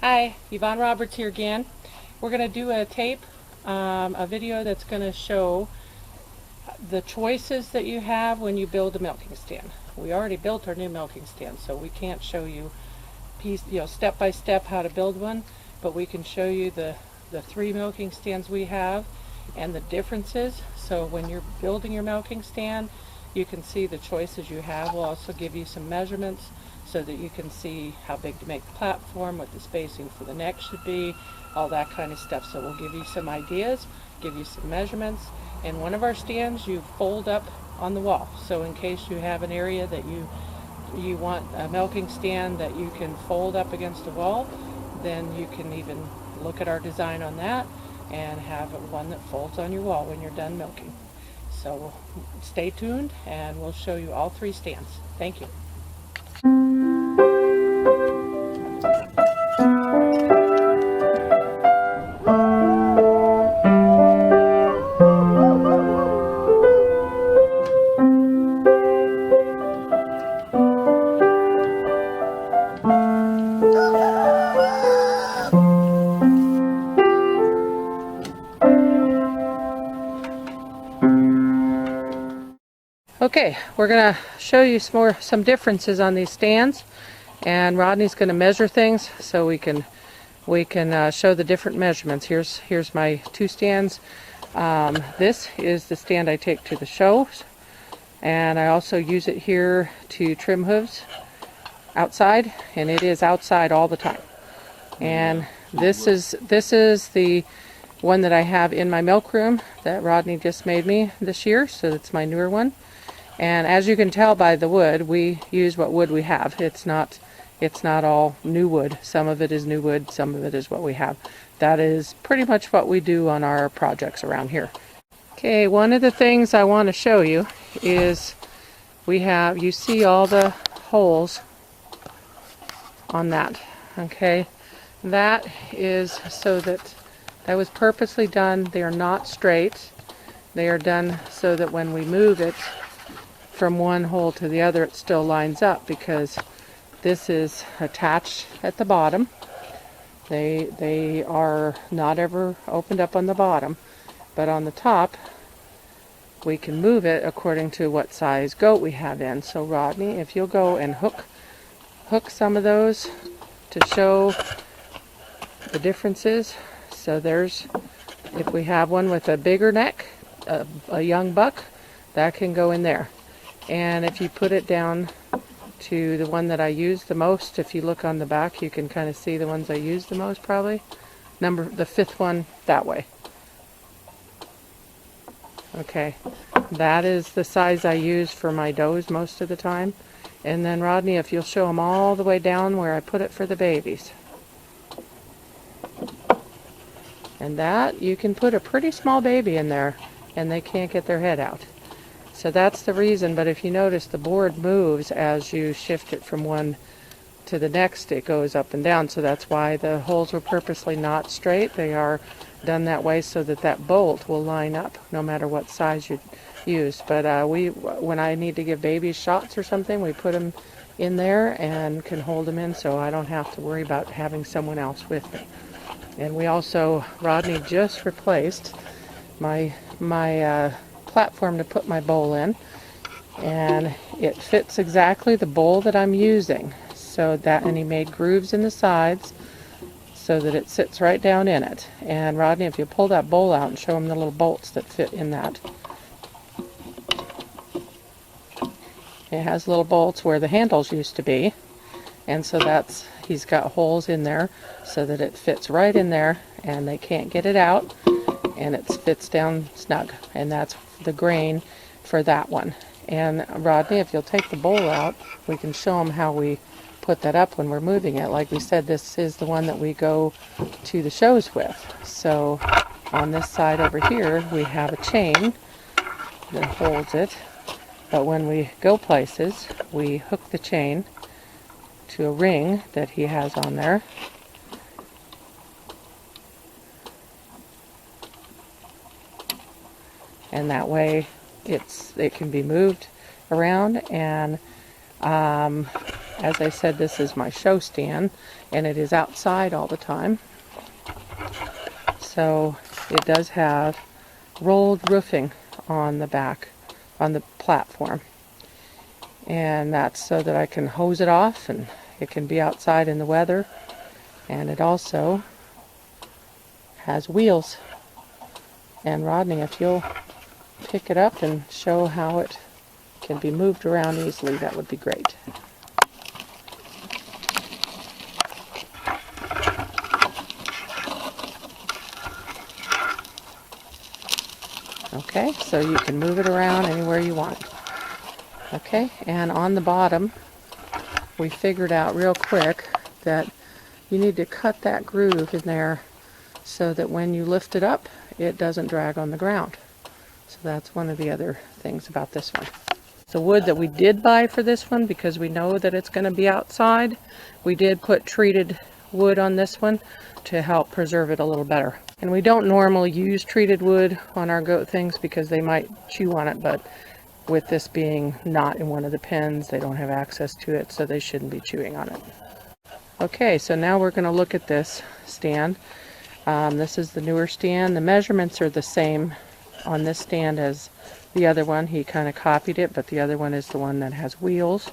Hi, Yvonne Roberts here again. We're going to do a tape, a video that's going to show the choices that you have when you build a milking stand. We already built our new milking stand, so we can't show you step by step how to build one, but we can show you the three milking stands we have and the differences. So when you're building your milking stand, you can see the choices you have. We'll also give you some measurements so that you can see how big to make the platform, what the spacing for the neck should be, all that kind of stuff. So we'll give you some ideas, give you some measurements. And one of our stands you fold up on the wall. So in case you have an area that you want a milking stand that you can fold up against a wall, then you can even look at our design on that and have one that folds on your wall when you're done milking. So stay tuned and we'll show you all three stands. Thank you. Okay, we're going to show you some differences on these stands, and Rodney's going to measure things so we can show the different measurements. Here's my two stands. This is the stand I take to the shows, and I also use it here to trim hooves outside, and it is outside all the time. And this is the one that I have in my milk room that Rodney just made me this year, so it's my newer one. And as you can tell by the wood, we use what wood we have. It's not all new wood. Some of it is new wood, some of it is what we have. That is pretty much what we do on our projects around here. Okay, one of the things I want to show you is you see all the holes on that. Okay, that is so that was purposely done. They are not straight. They are done so that when we move it from one hole to the other, it still lines up, because this is attached at the bottom. They are not ever opened up on the bottom, but on the top we can move it according to what size goat we have in. So Rodney, if you'll go and hook some of those to show the differences. So if we have one with a bigger neck, a young buck, that can go in there. And if you put it down to the one that I use the most, if you look on the back, you can kind of see the ones I use the most probably. The fifth one that way. Okay, that is the size I use for my does most of the time. And then Rodney, if you'll show them all the way down where I put it for the babies. And that, you can put a pretty small baby in there and they can't get their head out. So that's the reason, but if you notice, the board moves as you shift it from one to the next. It goes up and down, so that's why the holes were purposely not straight. They are done that way so that bolt will line up no matter what size you use. But when I need to give babies shots or something, we put them in there and can hold them in, so I don't have to worry about having someone else with me. And we also, Rodney just replaced my platform to put my bowl in, and it fits exactly the bowl that I'm using, and he made grooves in the sides so that it sits right down in it. And Rodney, if you pull that bowl out and show him the little bolts that fit in that, it has little bolts where the handles used to be, and so he's got holes in there so that it fits right in there and they can't get it out, and it fits down snug. And that's the grain for that one. And Rodney, if you'll take the bowl out, we can show them how we put that up when we're moving it. Like we said, this is the one that we go to the shows with. So on this side over here, we have a chain that holds it, but when we go places, we hook the chain to a ring that he has on there. And that way it can be moved around, and As I said, this is my show stand, and it is outside all the time. So it does have rolled roofing on the back, on the platform. And that's so that I can hose it off and it can be outside in the weather. And it also has wheels. And Rodney, if you'll pick it up and show how it can be moved around easily, that would be great. Okay, so you can move it around anywhere you want. Okay, and on the bottom, we figured out real quick that you need to cut that groove in there so that when you lift it up, it doesn't drag on the ground. So that's one of the other things about this one. The wood that we did buy for this one, because we know that it's going to be outside, we did put treated wood on this one to help preserve it a little better. And we don't normally use treated wood on our goat things because they might chew on it, but with this being not in one of the pens, they don't have access to it, so they shouldn't be chewing on it. Okay, so now we're going to look at this stand. This is the newer stand. The measurements are the same on this stand as the other one. He kind of copied it, but the other one is the one that has wheels.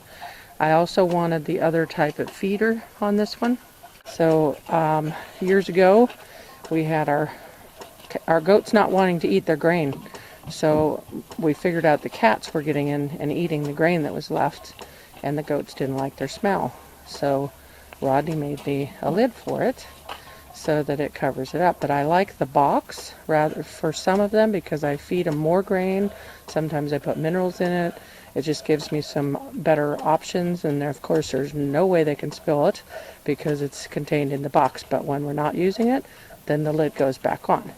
I also wanted the other type of feeder on this one. So years ago, we had our goats not wanting to eat their grain. So we figured out the cats were getting in and eating the grain that was left, and the goats didn't like their smell. So Rodney made me a lid for it so that it covers it up. But I like the box rather for some of them because I feed them more grain. Sometimes I put minerals in it. It just gives me some better options, and there, of course, there's no way they can spill it because it's contained in the box. But when we're not using it, then the lid goes back on.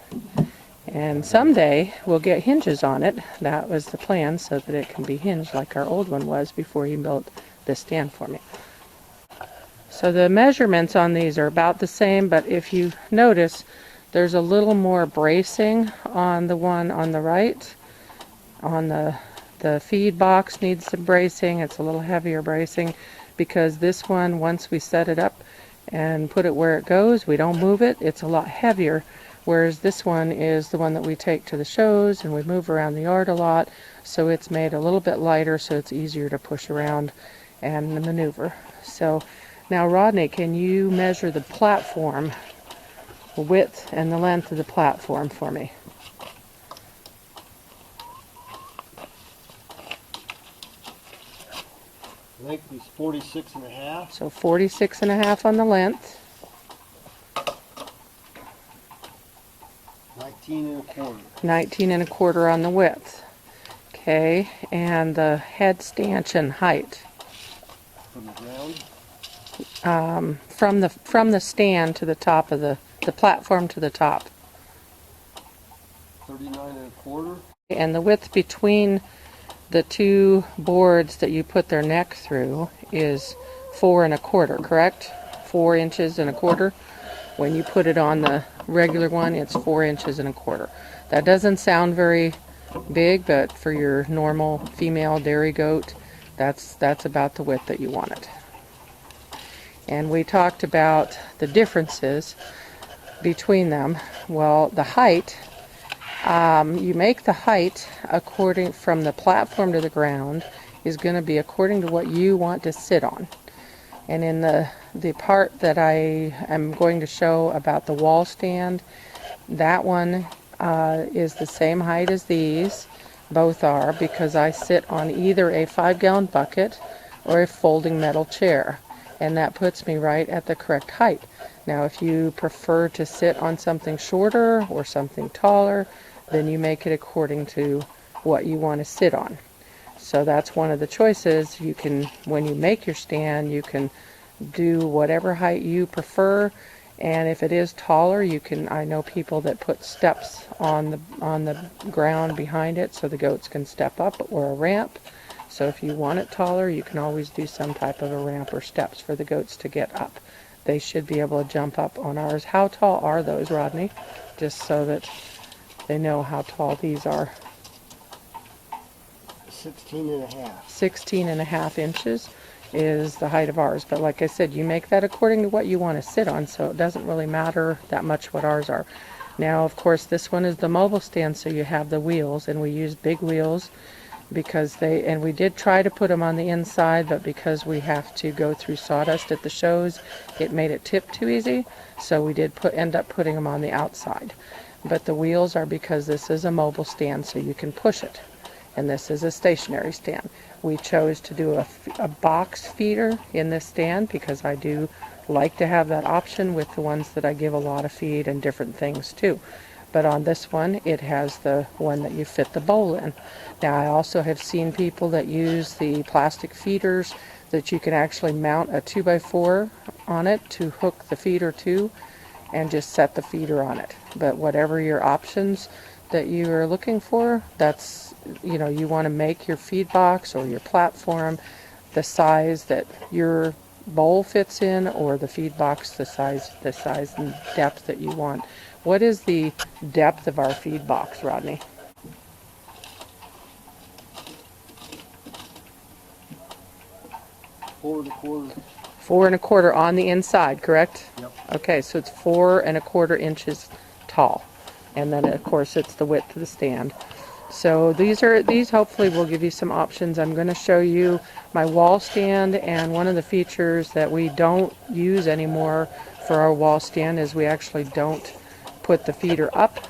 And someday we'll get hinges on it. That was the plan, so that it can be hinged like our old one was before he built this stand for me. So the measurements on these are about the same, but if you notice, there's a little more bracing on the one on the right. On the feed box needs some bracing. It's a little heavier bracing because this one, once we set it up and put it where it goes, we don't move it. It's a lot heavier. Whereas this one is the one that we take to the shows and we move around the yard a lot, so it's made a little bit lighter so it's easier to push around and maneuver. So now Rodney, can you measure the platform, the width and the length of the platform for me? Length is 46.5. So 46.5 on the length. 19.25. 19.25 on the width. Okay, and the head stanchion height. From the ground? From the stand to the top of the platform to the top. 39.25. And the width between the two boards that you put their neck through is 4.25, correct? 4 inches and a quarter. When you put it on the regular one, it's 4 inches and a quarter. That doesn't sound very big, but for your normal female dairy goat, that's about the width that you want it. And we talked about the differences between them. Well, the height, you make the height according from the platform to the ground is going to be according to what you want to sit on. And in the part that I am going to show about the wall stand, that one is the same height as these. Both are, because I sit on either a 5-gallon bucket or a folding metal chair. And that puts me right at the correct height. Now, if you prefer to sit on something shorter or something taller, then you make it according to what you want to sit on. So that's one of the choices. You can, when you make your stand, you can do whatever height you prefer. And if it is taller, you can, I know people that put steps on the ground behind it so the goats can step up, or a ramp. So if you want it taller, you can always do some type of a ramp or steps for the goats to get up. They should be able to jump up on ours. How tall are those, Rodney? Just so that they know how tall these are. 16.5. 16.5 inches. is the height of ours. But like I said, you make that according to what you want to sit on, so it doesn't really matter that much what ours are. Now, of course, this one is the mobile stand, so you have the wheels, and we use big wheels because and we did try to put them on the inside, but because we have to go through sawdust at the shows, it made it tip too easy, so we did end up putting them on the outside. But the wheels are because this is a mobile stand, so you can push it, and this is a stationary stand. We chose to do a box feeder in this stand because I do like to have that option with the ones that I give a lot of feed and different things too. But on this one, it has the one that you fit the bowl in. Now, I also have seen people that use the plastic feeders that you can actually mount a 2x4 on it to hook the feeder to and just set the feeder on it. But whatever your options that you are looking for, that's, you know, you want to make your feed box or your platform the size that your bowl fits in, or the feed box the size and depth that you want. What is the depth of our feed box, Rodney? Four and a quarter. 4 1/4 on the inside, correct? Yep. Okay, so it's 4 1/4 inches tall, and then of course it's the width of the stand. So these hopefully will give you some options. I'm going to show you my wall stand, and one of the features that we don't use anymore for our wall stand is we actually don't put the feeder up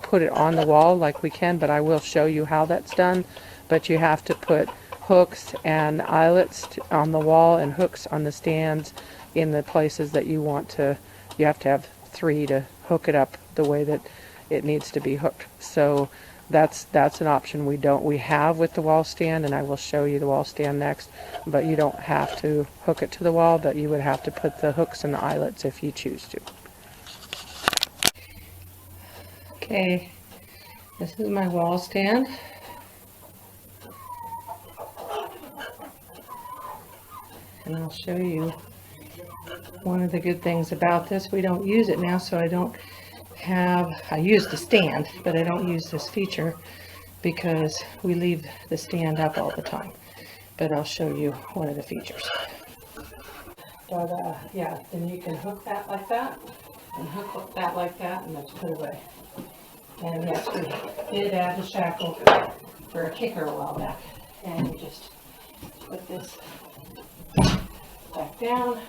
put it on the wall like we can, but I will show you how that's done. But you have to put hooks and eyelets on the wall and hooks on the stands in the places that you want to. You have to have 3 to hook it up the way that it needs to be hooked. So that's an option we have with the wall stand, and I will show you the wall stand next. But you don't have to hook it to the wall, but you would have to put the hooks and the eyelets if you choose to. Okay, this is my wall stand. And I'll show you one of the good things about this. We don't use it now, so I use the stand, but I don't use this feature because we leave the stand up all the time. But I'll show you one of the features. But yeah, then you can hook that like that, and hook that like that, and that's put away. And yes, we did add the shackle for a kicker a while back. And you just put this back down,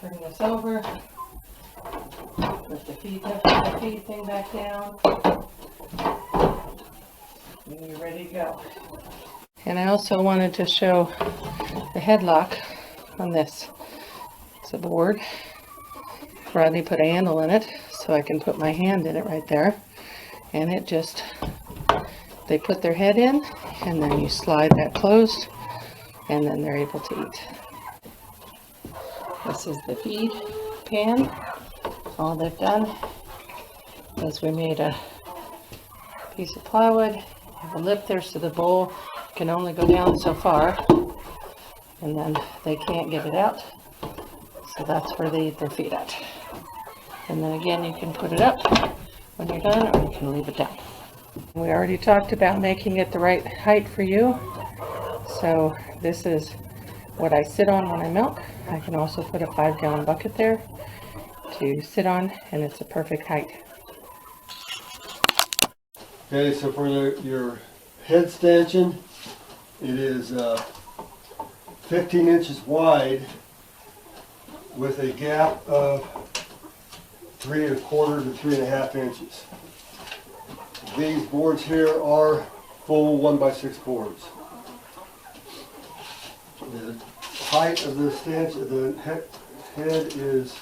bring this over, put the feed thing back down, and you're ready to go. And I also wanted to show the headlock on this. It's a board. Rodney put a handle in it, so I can put my hand in it right there. And it just, they put their head in, and then you slide that closed, and then they're able to eat. This is the feed pan. All they've done is we made a piece of plywood, have a lip there so the bowl can only go down so far, and then they can't get it out. So that's where they eat their feed at. And then again, you can put it up when you're done, or you can leave it down. We already talked about making it the right height for you. So this is what I sit on when I milk. I can also put a 5-gallon bucket there to sit on, and it's a perfect height. Okay, so for your head stanchion, it is 15 inches wide with a gap of 3 1/4 to 3 1/2 inches. These boards here are full 1x6 boards. The height of the stanchion, the head is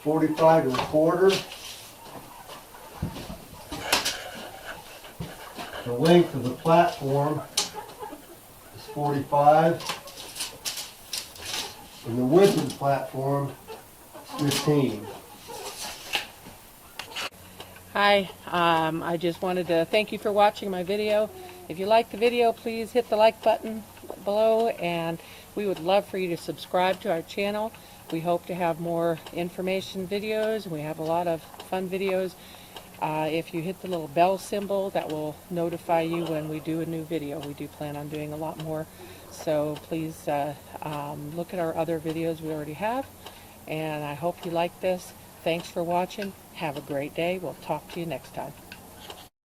45 1/4. The length of the platform is 45. And the width of the platform is 15. Hi, I just wanted to thank you for watching my video. If you like the video, please hit the like button below, and we would love for you to subscribe to our channel. We hope to have more information videos. We have a lot of fun videos, If you hit the little bell symbol, that will notify you when we do a new video. We do plan on doing a lot more, so please look at our other videos we already have, and I hope you like this. Thanks for watching. Have a great day. We'll talk to you next time.